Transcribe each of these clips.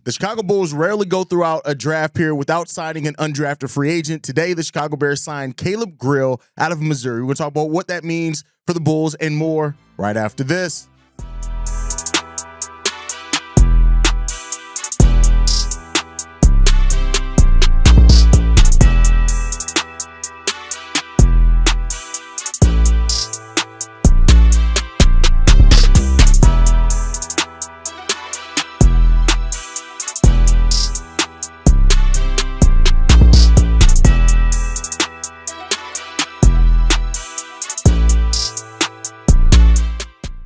The Chicago Bulls rarely go throughout a draft period without signing an undrafted free agent. Today, the Chicago Bears signed Caleb Grill out of Missouri. We're going to talk about what that means for the Bulls and more right after this.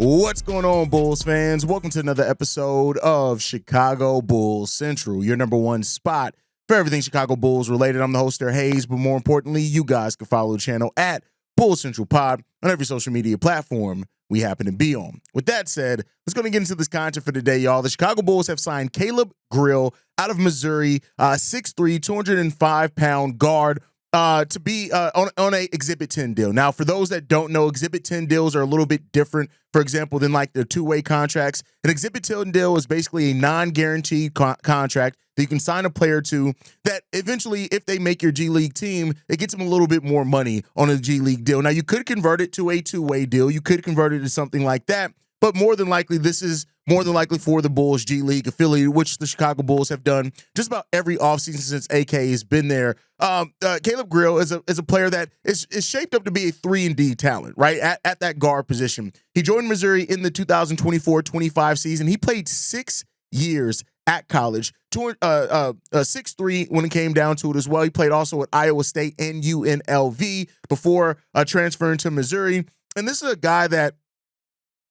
What's going on, Bulls fans? Welcome to another episode of Chicago Bulls Central, your number one spot for everything Chicago Bulls related. I'm the host there, Hayes, but more importantly, you guys can follow the channel at Bulls Central Pod on every social media platform we happen to be on. With that said, let's go and get into this content for today, y'all. The Chicago Bulls have signed Caleb Grill out of Missouri, 6'3", 205-pound guard, to be on a Exhibit-10 deal. Now, for those that don't know, Exhibit-10 deals are a little bit different, for example, than like the two-way contracts. An Exhibit-10 deal is basically a non-guaranteed contract that you can sign a player to that eventually, if they make your G League team, it gets them a little bit more money on a G League deal. Now, you could convert it to a two-way deal. You could convert it to something like that. But more than likely, this is more than likely for the Bulls G League affiliate, which the Chicago Bulls have done just about every offseason since AK has been there. Caleb Grill is a player that is shaped up to be a 3-and-D talent, right, at that guard position. He joined Missouri in the 2024-25 season. He played 6 years at college, 6'3" when it came down to it as well. He played also at Iowa State and UNLV before transferring to Missouri. And this is a guy that,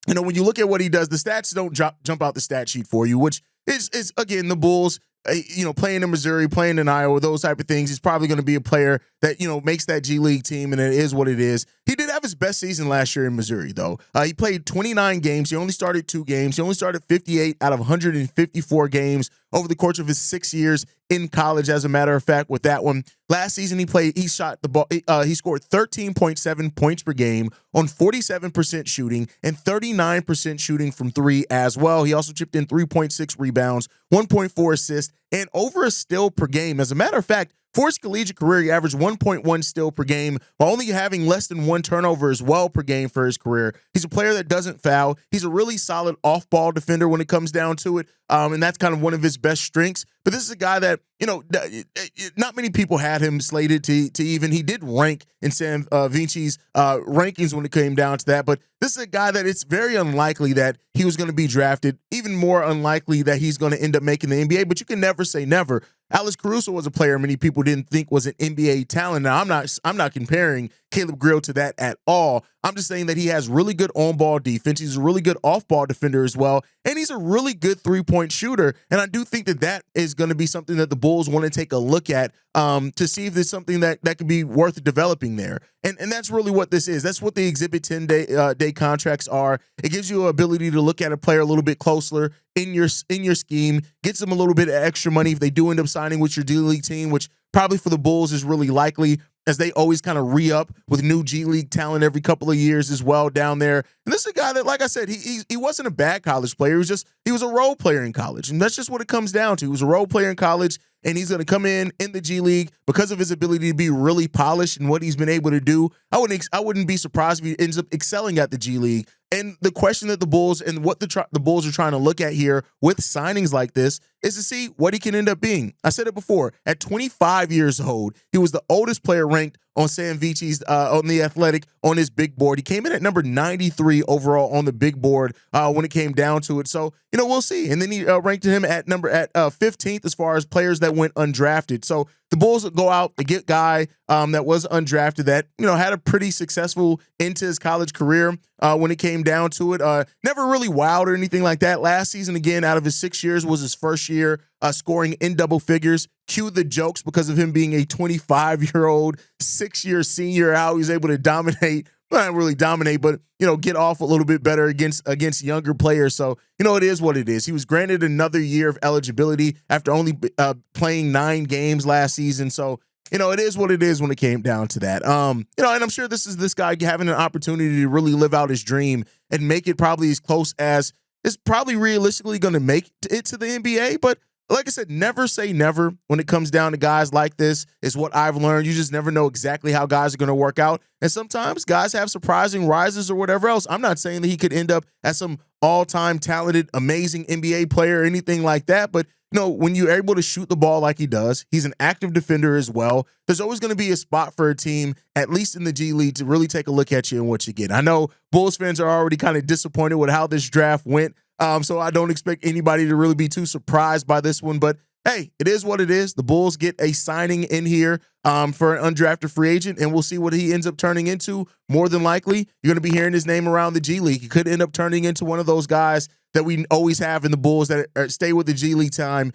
you know, when you look at what he does, the stats don't jump out the stat sheet for you, which is again, the Bulls, playing in Missouri, playing in Iowa, those type of things. He's probably going to be a player that, makes that G League team, and it is what it is. He did have his best season last year in Missouri, though. He played 29 games. He only started 2 games. He only started 58 out of 154 games over the course of his 6 years in college, as a matter of fact, with that one. Last season, he shot the ball. He scored 13.7 points per game on 47% shooting and 39% shooting from 3 as well. He also chipped in 3.6 rebounds, 1.4 assists, and over a steal per game. As a matter of fact, for his collegiate career, he averaged 1.1 steal per game while only having less than 1 turnover as well per game for his career. He's a player that doesn't foul. He's a really solid off-ball defender when it comes down to it, and that's kind of one of his best strengths. But this is a guy that, not many people had him slated to even. He did rank in Sam Vinci's rankings when it came down to that. But this is a guy that it's very unlikely that he was going to be drafted, even more unlikely that he's going to end up making the NBA. But you can never say never. Alex Caruso was a player many people didn't think was an NBA talent. Now, I'm not comparing Caleb Grill to that at all. I'm just saying that he has really good on-ball defense. He's a really good off-ball defender as well, and he's a really good three-point shooter. And I do think that is going to be something that the Bulls want to take a look at to see if there's something that could be worth developing there. And that's really what this is. That's what the Exhibit-10 day contracts are. It gives you an ability to look at a player a little bit closer in your scheme, gets them a little bit of extra money if they do end up signing with your G League team, which probably for the Bulls is really likely, as they always kind of re-up with new G League talent every couple of years as well down there. And this is a guy that, like I said, he wasn't a bad college player. He was a role player in college, and that's just what it comes down to. He was a role player in college, and he's going to come in the G League because of his ability to be really polished and what he's been able to do. I wouldn't be surprised if he ends up excelling at the G League. And the question that the Bulls and what the Bulls are trying to look at here with signings like this is to see what he can end up being. I said it before. At 25 years old, he was the oldest player ranked on Sam Vinci's on the Athletic on his big board. He came in at number 93 overall on the big board when it came down to it. So, we'll see. And then he ranked him at 15th as far as players that went undrafted. So the Bulls go out and get a guy that was undrafted that, had a pretty successful end to his college career when it came down to it. Never really wowed or anything like that. Last season, again, out of his 6 years, was his first year scoring in double figures. Cue the jokes because of him being a 25-year-old, 6-year senior, how he's able to dominate. Well, not really dominate, but, get off a little bit better against younger players. So, it is what it is. He was granted another year of eligibility after only playing 9 games last season. So, it is what it is when it came down to that. And I'm sure this guy having an opportunity to really live out his dream and make it probably as close as is probably realistically going to make it to the NBA. But like I said, never say never when it comes down to guys like this, is what I've learned. You just never know exactly how guys are going to work out. And sometimes guys have surprising rises or whatever else. I'm not saying that he could end up as some all-time talented, amazing NBA player or anything like that. But, when you're able to shoot the ball like he does, he's an active defender as well. There's always going to be a spot for a team, at least in the G League, to really take a look at you and what you get. I know Bulls fans are already kind of disappointed with how this draft went. So I don't expect anybody to really be too surprised by this one. But hey, it is what it is. The Bulls get a signing in here for an undrafted free agent, and we'll see what he ends up turning into. More than likely, you're going to be hearing his name around the G League. He could end up turning into one of those guys that we always have in the Bulls that stay with the G League time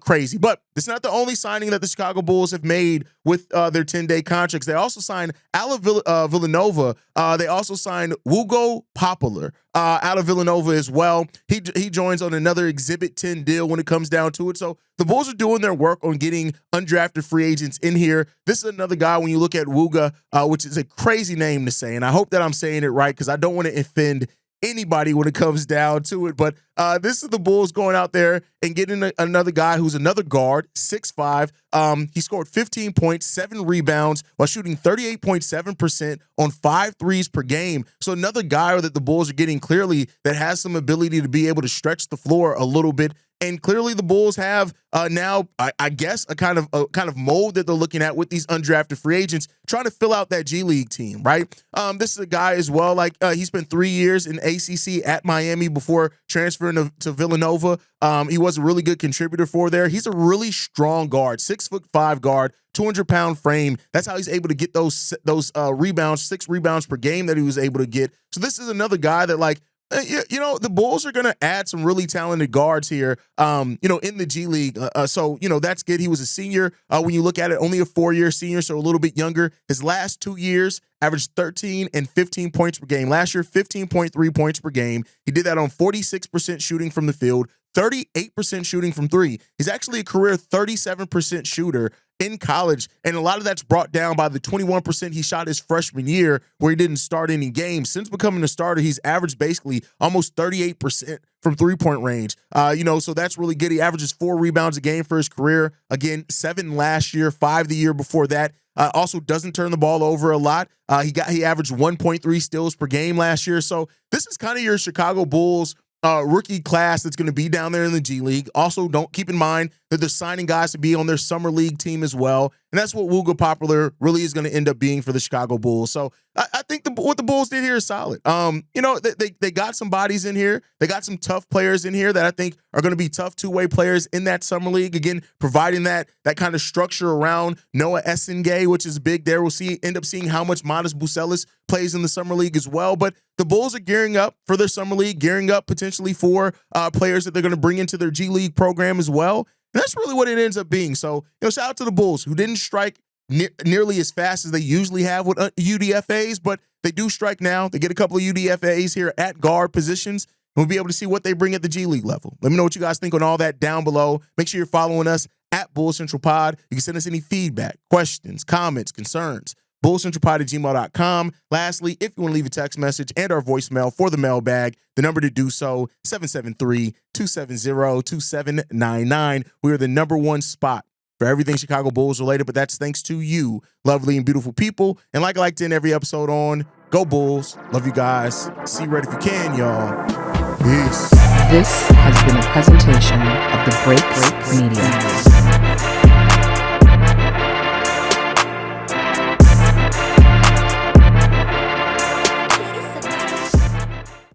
crazy. But it's not the only signing that the Chicago Bulls have made with their 10-day contracts. They also signed out of Villanova. They also signed Wooga Poplar out of Villanova as well. He joins on another Exhibit-10 deal when it comes down to it. So the Bulls are doing their work on getting undrafted free agents in here. This is another guy, when you look at Wooga, which is a crazy name to say, and I hope that I'm saying it right because I don't want to offend anybody when it comes down to it. But this is the Bulls going out there and getting another guy who's another guard, 6'5". He scored 15 points, 7 rebounds while shooting 38.7% on 5 threes per game. So another guy that the Bulls are getting clearly that has some ability to be able to stretch the floor a little bit. And clearly the Bulls have now, I guess, a kind of mold that they're looking at with these undrafted free agents, trying to fill out that G League team, right? This is a guy as well, he spent 3 years in ACC at Miami before transferring to Villanova. He was a really good contributor for there. He's a really strong guard, 6'5" guard, 200-pound frame. That's how he's able to get those rebounds, 6 rebounds per game that he was able to get. So this is another guy that the Bulls are going to add some really talented guards here, in the G League. So that's good. He was a senior. When you look at it, only a 4-year senior, so a little bit younger. His last 2 years averaged 13 and 15 points per game. Last year, 15.3 points per game. He did that on 46% shooting from the field, 38% shooting from 3. He's actually a career 37% shooter in college, and a lot of that's brought down by the 21% he shot his freshman year where he didn't start any games. Since becoming a starter, he's averaged basically almost 38% from three-point range. So that's really good. He averages 4 rebounds a game for his career. Again, 7 last year, 5 the year before that. Also doesn't turn the ball over a lot. He averaged 1.3 steals per game last year. So this is kind of your Chicago Bulls rookie class that's going to be down there in the G League. Also, don't keep in mind that they're signing guys to be on their summer league team as well. And that's what Wooga Poplar really is going to end up being for the Chicago Bulls. So I think what the Bulls did here is solid. They got some bodies in here. They got some tough players in here that I think are going to be tough two-way players in that summer league. Again, providing that kind of structure around Noah Essengay, which is big there. We'll end up seeing how much Matas Buzelis plays in the summer league as well. But the Bulls are gearing up for their summer league, gearing up potentially for players that they're going to bring into their G League program as well. And that's really what it ends up being. So, shout out to the Bulls, who didn't strike nearly as fast as they usually have with UDFAs, but they do strike now. They get a couple of UDFAs here at guard positions, and we'll be able to see what they bring at the G League level. Let me know what you guys think on all that down below. Make sure you're following us at Bull Central Pod. You can send us any feedback, questions, comments, concerns. bullcentralpod@gmail.com. Lastly, if you want to leave a text message and our voicemail for the mailbag, the number to do so, 773-270-2799. We are the #1 spot for everything Chicago Bulls related, but that's thanks to you, lovely and beautiful people. And like I like to end every episode on, go Bulls. Love you guys. See you right if you can, y'all. Peace. This has been a presentation of the Break Media.